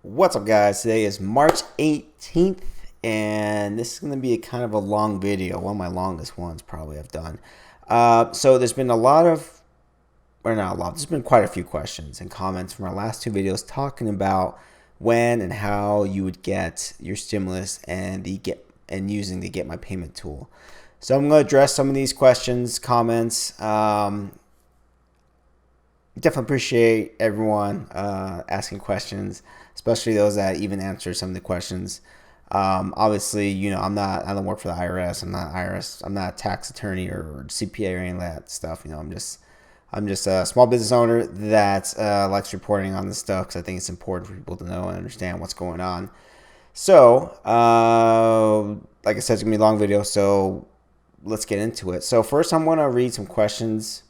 What's up, guys? Today is March 18th, and this is going to be a kind of a long video, one of my longest ones probably I've done. So there's been a lot of, or not a lot, there's been quite a few questions and comments from our last two videos talking about when and how you would get your stimulus and using the Get My Payment tool. So I'm going to address some of these questions, comments. Definitely appreciate everyone asking questions, especially those that even answer some of the questions. Obviously, I don't work for the IRS. I'm not a tax attorney or CPA or any of that stuff. I'm just a small business owner that likes reporting on this stuff because I think it's important for people to know and understand what's going on. So, like I said, it's gonna be a long video, so let's get into it. So first, I'm gonna read some questions,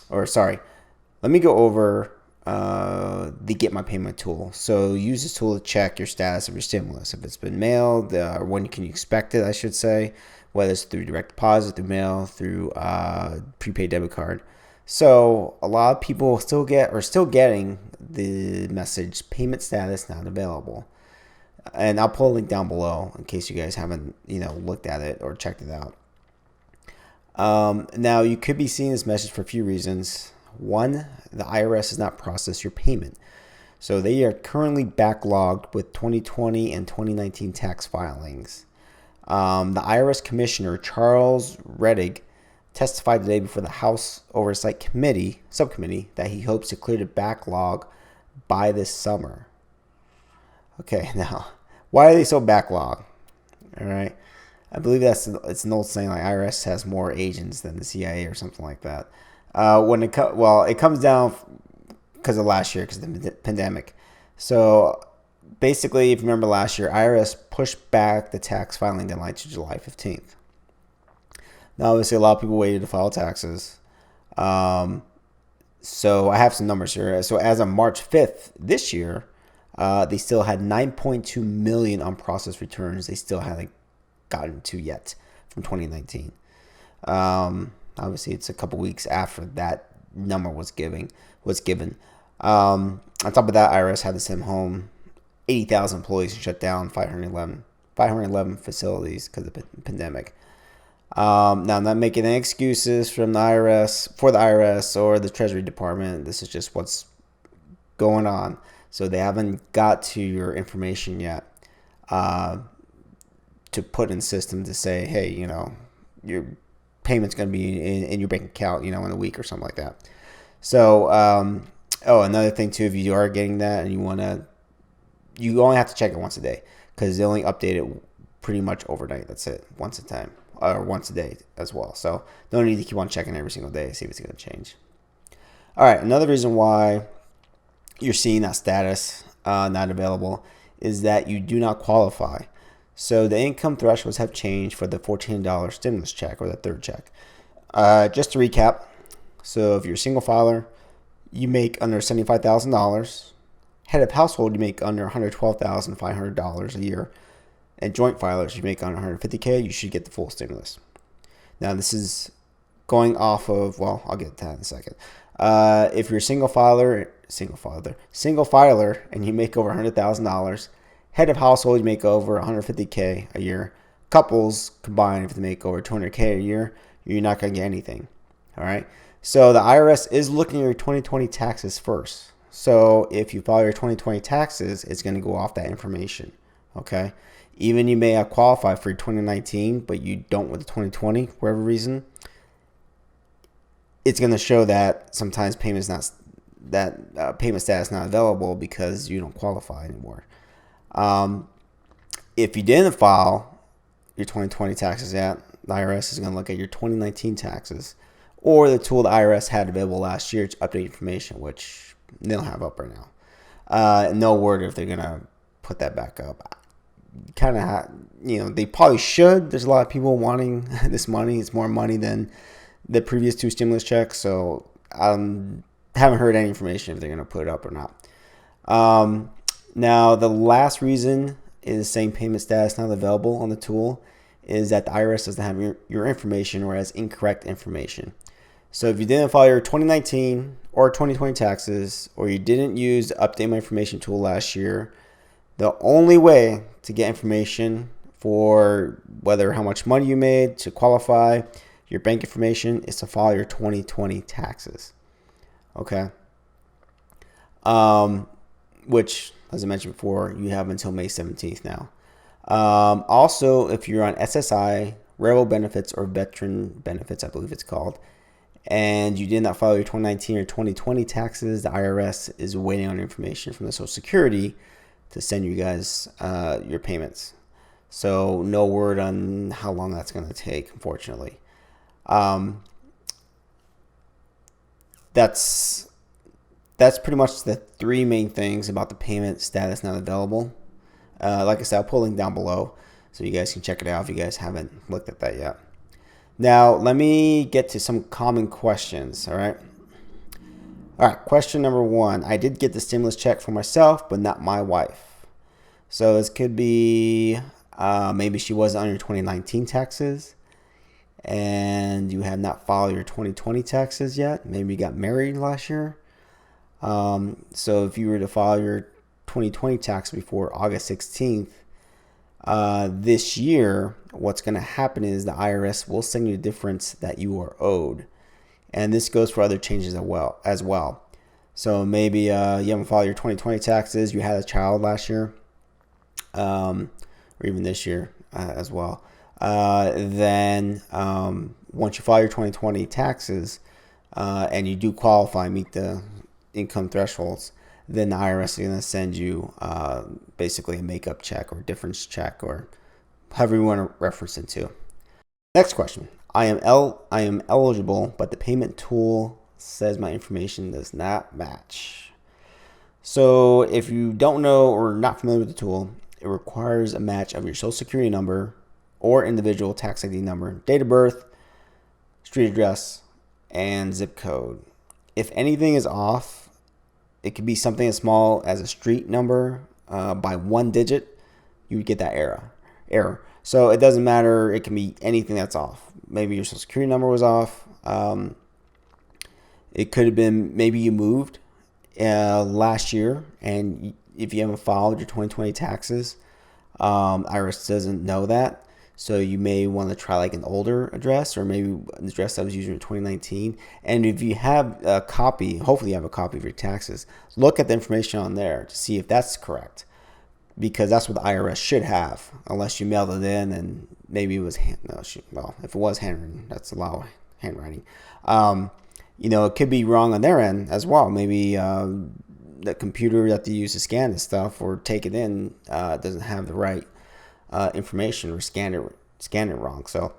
let me go over the Get My Payment tool. So use this tool to check your status of your stimulus. If it's been mailed, or when can you expect it, I should say, whether it's through direct deposit, through mail, through prepaid debit card. So a lot of people still getting the message, payment status not available. And I'll put a link down below in case you guys haven't, looked at it or checked it out. Now you could be seeing this message for a few reasons. One, the IRS has not processed your payment. So they are currently backlogged with 2020 and 2019 tax filings. The IRS Commissioner, Charles Rettig, testified today before the House Oversight Subcommittee that he hopes to clear the backlog by this summer. Okay, now, why are they so backlogged? All right. I believe it's an old saying, like IRS has more agents than the CIA or something like that. It comes down because of last year, because of the pandemic. So basically, if you remember last year, IRS pushed back the tax filing deadline to July 15th. Now, obviously, a lot of people waited to file taxes. So I have some numbers here. So as of March 5th this year, they still had 9.2 million unprocessed returns. They still haven't gotten to yet from 2019. Obviously, it's a couple weeks after that number was given. On top of that, IRS had to send home 80,000 employees and shut down 511 facilities because of the pandemic. Now, I'm not making any excuses for the IRS or the Treasury Department. This is just what's going on. So they haven't got to your information yet to put in system to say, hey, your payment's going to be in your bank account, in a week or something like that. So, another thing too, if you are getting that and you only have to check it once a day because they only update it pretty much overnight. That's it, once a time or once a day as well. So don't need to keep on checking every single day to see if it's going to change. All right, another reason why you're seeing that status not available is that you do not qualify. So the income thresholds have changed for the $14 stimulus check or the third check. Just to recap, so if you're a single filer, you make under $75,000. Head of household, you make under $112,500 a year. And joint filers, you make under $150K, you should get the full stimulus. Now this is going off of, I'll get to that in a second. If you're a single filer, and you make over $100,000, head of household, you make over $150K a year. Couples combined, if they make over $200K a year, you're not going to get anything. All right. So the IRS is looking at your 2020 taxes first. So if you file your 2020 taxes, it's going to go off that information. Okay. Even you may have qualified for your 2019, but you don't with the 2020 for whatever reason. It's going to show that sometimes payment status not available because you don't qualify anymore. If you didn't file your 2020 taxes yet, the IRS is going to look at your 2019 taxes or the tool the IRS had available last year to update information, which they don't have up right now. No word if they're going to put that back up. They probably should. There's a lot of people wanting this money. It's more money than the previous two stimulus checks. So I haven't heard any information if they're going to put it up or not. Now, the last reason is saying payment status not available on the tool is that the IRS doesn't have your information or has incorrect information. So if you didn't file your 2019 or 2020 taxes, or you didn't use the Update My Information tool last year, The only way to get information for whether how much money you made to qualify your bank information is to file your 2020 taxes. Okay. Which, as I mentioned before, you have until May 17th now. Also, if you're on SSI, Railroad Benefits, or Veteran Benefits, I believe it's called, and you did not file your 2019 or 2020 taxes, the IRS is waiting on information from the Social Security to send you guys your payments. So no word on how long that's going to take, unfortunately. That's pretty much the three main things about the payment status not available. Like I said, I'll put a link down below so you guys can check it out if you guys haven't looked at that yet. Now, let me get to some common questions, all right? All right, question number one. I did get the stimulus check for myself, but not my wife. So this could be maybe she wasn't on your 2019 taxes and you have not filed your 2020 taxes yet. Maybe you got married last year. So if you were to file your 2020 tax before August 16th this year, what's going to happen is the IRS will send you the difference that you are owed. And this goes for other changes as well. So maybe you haven't filed your 2020 taxes, you had a child last year, or even this year as well. Then once you file your 2020 taxes and you do qualify, meet the income thresholds, then the IRS is going to send you basically a makeup check or difference check or however you want to reference it to. Next question. I am eligible, but the payment tool says my information does not match. So if you don't know or not familiar with the tool, it requires a match of your social security number or individual tax ID number, date of birth, street address, and zip code. If anything is off, it could be something as small as a street number by one digit, you would get that error. So it doesn't matter. It can be anything that's off. Maybe your social security number was off. It could have been maybe you moved last year, and if you haven't filed your 2020 taxes, IRS doesn't know that. So you may want to try like an older address or maybe an address that was used in 2019. And if you have a copy, hopefully you have a copy of your taxes, look at the information on there to see if that's correct, because that's what the IRS should have, unless you mailed it in and maybe it was if it was handwritten, that's a lot of handwriting. It could be wrong on their end as well. Maybe the computer that they use to scan this stuff or take it in doesn't have the right information or scan it wrong. So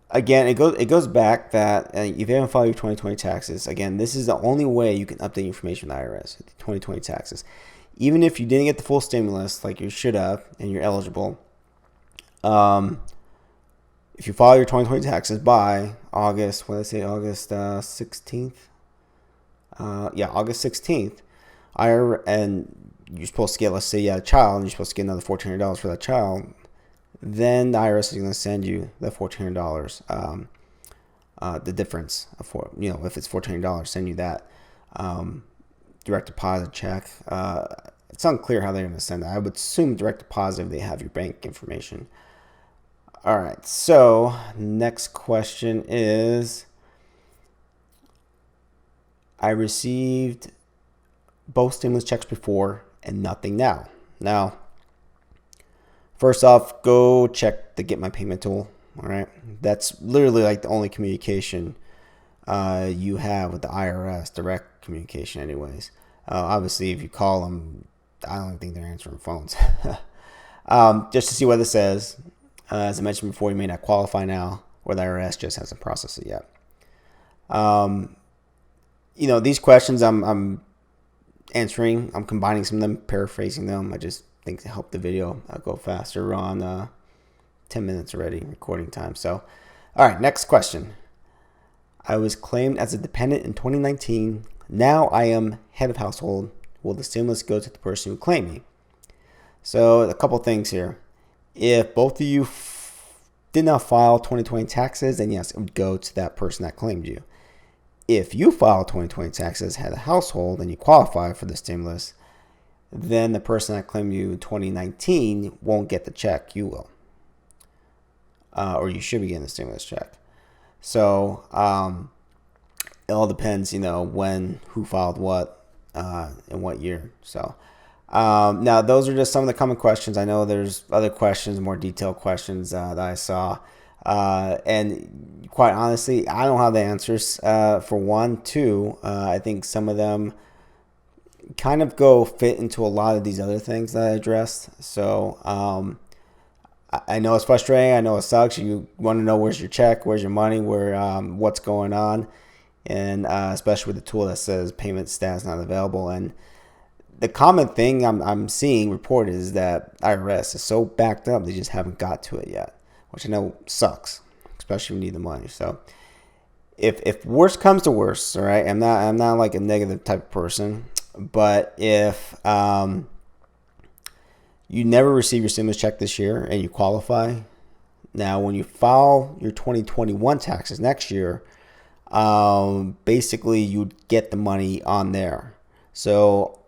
again, it goes back that if you haven't filed your 2020 taxes, again, this is the only way you can update information with the IRS, the 2020 taxes. Even if you didn't get the full stimulus like you should have and you're eligible, if you file your 2020 taxes by August 16th? August 16th, and you're supposed to get, let's say you had a child and you're supposed to get another $1,400 for that child, then the IRS is going to send you the $1,400, the difference if it's $1,400, send you that direct deposit check. It's unclear how they're going to send that. I would assume direct deposit if they have your bank information. All right, so next question is, I received both stimulus checks before and nothing now. Now, first off, go check the Get My Payment tool. All right, that's literally like the only communication you have with the IRS, direct communication anyways. Obviously, if you call them, I don't think they're answering phones. Just to see what it says. As I mentioned before, you may not qualify now, or the IRS just hasn't processed it yet. These questions I'm answering, I'm combining some of them, paraphrasing them. I just think to help the video go faster. We're on 10 minutes already recording time. So, all right, next question. I was claimed as a dependent in 2019. Now I am head of household. Will the stimulus go to the person who claimed me? So a couple things here. If both of you did not file 2020 taxes, then yes, it would go to that person that claimed you. If you filed 2020 taxes, had a household, and you qualify for the stimulus, then the person that claimed you in 2019 won't get the check. You will. Or you should be getting the stimulus check. So it all depends, when, who filed what, in what year. So now those are just some of the common questions. I know there's other questions, more detailed questions that I saw. And quite honestly, I don't have the answers for one. Two, I think some of them kind of fit into a lot of these other things that I addressed. So I know it's frustrating. I know it sucks. You want to know where's your check, where's your money, what's going on, and especially with the tool that says payment status not available. And the common thing I'm seeing reported is that IRS is so backed up they just haven't got to it yet, which I know sucks, especially when you need the money. So if worst comes to worst, all right, I'm not like a negative type of person, but if you never receive your stimulus check this year and you qualify, now when you file your 2021 taxes next year, basically you'd get the money on there. So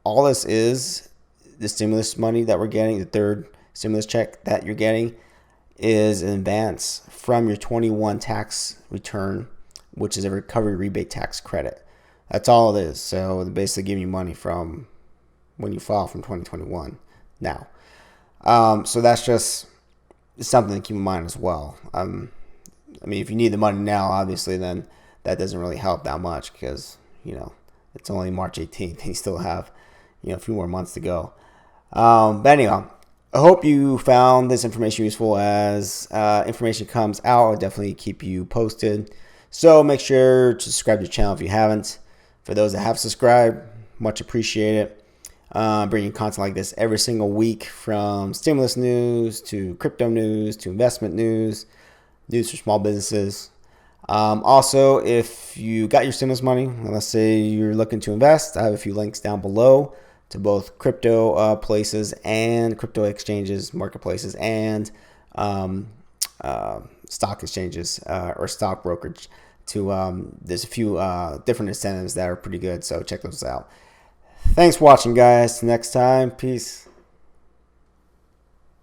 all this is the stimulus money that we're getting, the third stimulus check that you're getting, is an advance from your 21 tax return, which is a recovery rebate tax credit. That's all it is. So they're basically giving you money from when you file from 2021 now. So that's just something to keep in mind as well. I mean, if you need the money now, obviously, then that doesn't really help that much because, it's only March 18th and you still have, a few more months to go. But anyhow, I hope you found this information useful. As information comes out, I'll definitely keep you posted. So make sure to subscribe to the channel if you haven't. For those that have subscribed, much appreciated. Bringing content like this every single week, from stimulus news to crypto news to investment news for small businesses. Also, if you got your stimulus money, let's say you're looking to invest, I have a few links down below to both crypto places and crypto exchanges, marketplaces, and stock exchanges or stock brokerage. There's a few different incentives that are pretty good, so check those out. Thanks for watching, guys. Next time, peace.